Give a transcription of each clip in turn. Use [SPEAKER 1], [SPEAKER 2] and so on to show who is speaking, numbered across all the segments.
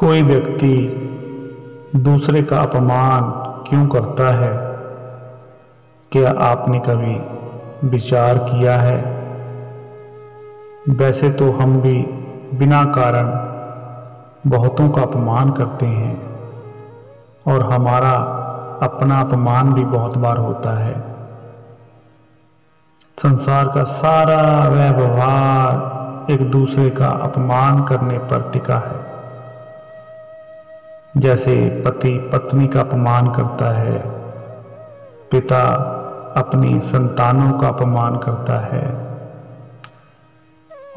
[SPEAKER 1] कोई व्यक्ति दूसरे का अपमान क्यों करता है? क्या आपने कभी विचार किया है? वैसे तो हम भी बिना कारण बहुतों का अपमान करते हैं और हमारा अपना अपमान भी बहुत बार होता है। संसार का सारा व्यवहार एक दूसरे का अपमान करने पर टिका है। जैसे पति पत्नी का अपमान करता है, पिता अपनी संतानों का अपमान करता है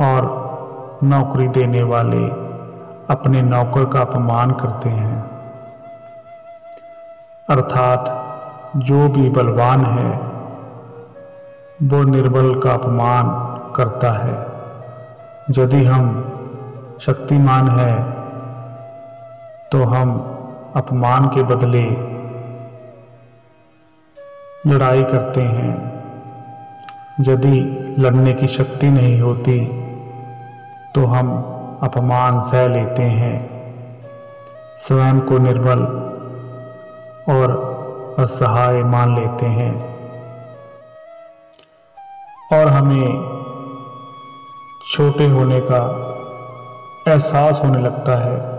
[SPEAKER 1] और नौकरी देने वाले अपने नौकर का अपमान करते हैं। अर्थात जो भी बलवान है वो निर्बल का अपमान करता है। यदि हम शक्तिमान हैं तो हम अपमान के बदले लड़ाई करते हैं। यदि लड़ने की शक्ति नहीं होती तो हम अपमान सह लेते हैं, स्वयं को निर्बल और असहाय मान लेते हैं और हमें छोटे होने का एहसास होने लगता है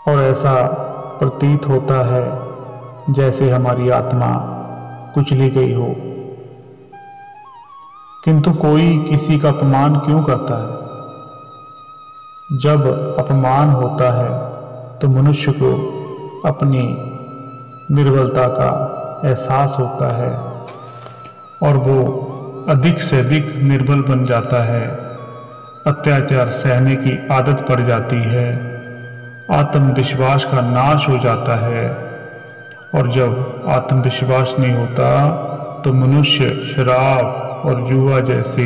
[SPEAKER 1] और ऐसा प्रतीत होता है जैसे हमारी आत्मा कुचली गई हो। किंतु कोई किसी का अपमान क्यों करता है? जब अपमान होता है तो मनुष्य को अपनी निर्बलता का एहसास होता है और वो अधिक से अधिक निर्बल बन जाता है। अत्याचार सहने की आदत पड़ जाती है, आत्मविश्वास का नाश हो जाता है और जब आत्मविश्वास नहीं होता तो मनुष्य शराब और जुआ जैसे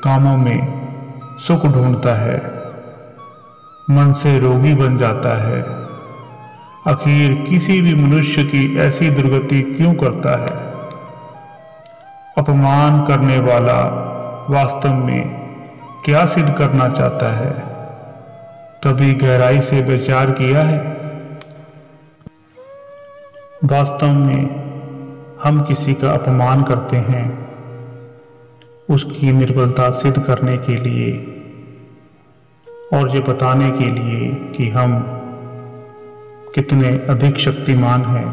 [SPEAKER 1] कामों में सुख ढूंढता है, मन से रोगी बन जाता है। आखिर किसी भी मनुष्य की ऐसी दुर्गति क्यों करता है? अपमान करने वाला वास्तव में क्या सिद्ध करना चाहता है? कभी गहराई से विचार किया है? वास्तव में हम किसी का अपमान करते हैं उसकी निर्बलता सिद्ध करने के लिए और ये बताने के लिए कि हम कितने अधिक शक्तिमान हैं।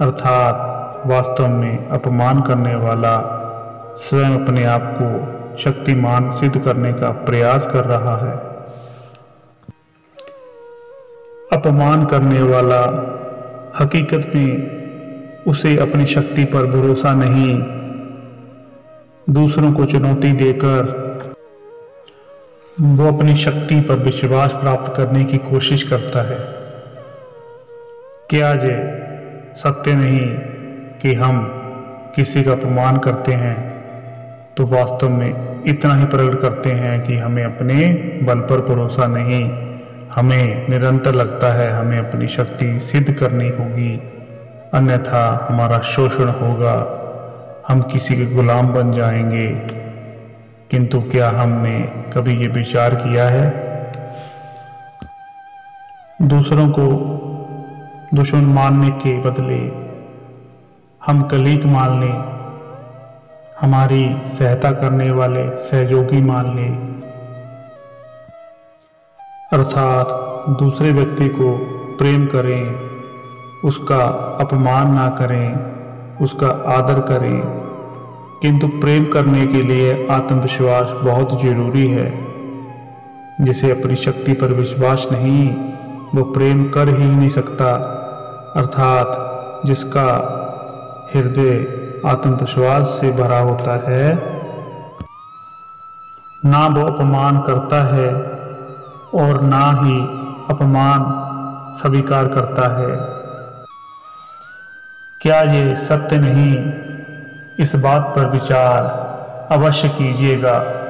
[SPEAKER 1] अर्थात वास्तव में अपमान करने वाला स्वयं अपने आप को शक्तिमान सिद्ध करने का प्रयास कर रहा है। अपमान करने वाला हकीकत में उसे अपनी शक्ति पर भरोसा नहीं, दूसरों को चुनौती देकर वो अपनी शक्ति पर विश्वास प्राप्त करने की कोशिश करता है। क्या ये सत्य नहीं कि हम किसी का अपमान करते हैं तो वास्तव में इतना ही प्रकट करते हैं कि हमें अपने बल पर भरोसा नहीं, हमें निरंतर लगता है हमें अपनी शक्ति सिद्ध करनी होगी, अन्यथा हमारा शोषण होगा, हम किसी के गुलाम बन जाएंगे। किंतु क्या हमने कभी ये विचार किया है? दूसरों को दुश्मन मानने के बदले हम कलीग मान लें, हमारी सहायता करने वाले सहयोगी मान लें। अर्थात दूसरे व्यक्ति को प्रेम करें, उसका अपमान ना करें, उसका आदर करें। किंतु प्रेम करने के लिए आत्मविश्वास बहुत जरूरी है। जिसे अपनी शक्ति पर विश्वास नहीं वो प्रेम कर ही नहीं सकता। अर्थात जिसका हृदय आत्मविश्वास से भरा होता है ना वो अपमान करता है और ना ही अपमान स्वीकार करता है। क्या ये सत्य नहीं? इस बात पर विचार अवश्य कीजिएगा।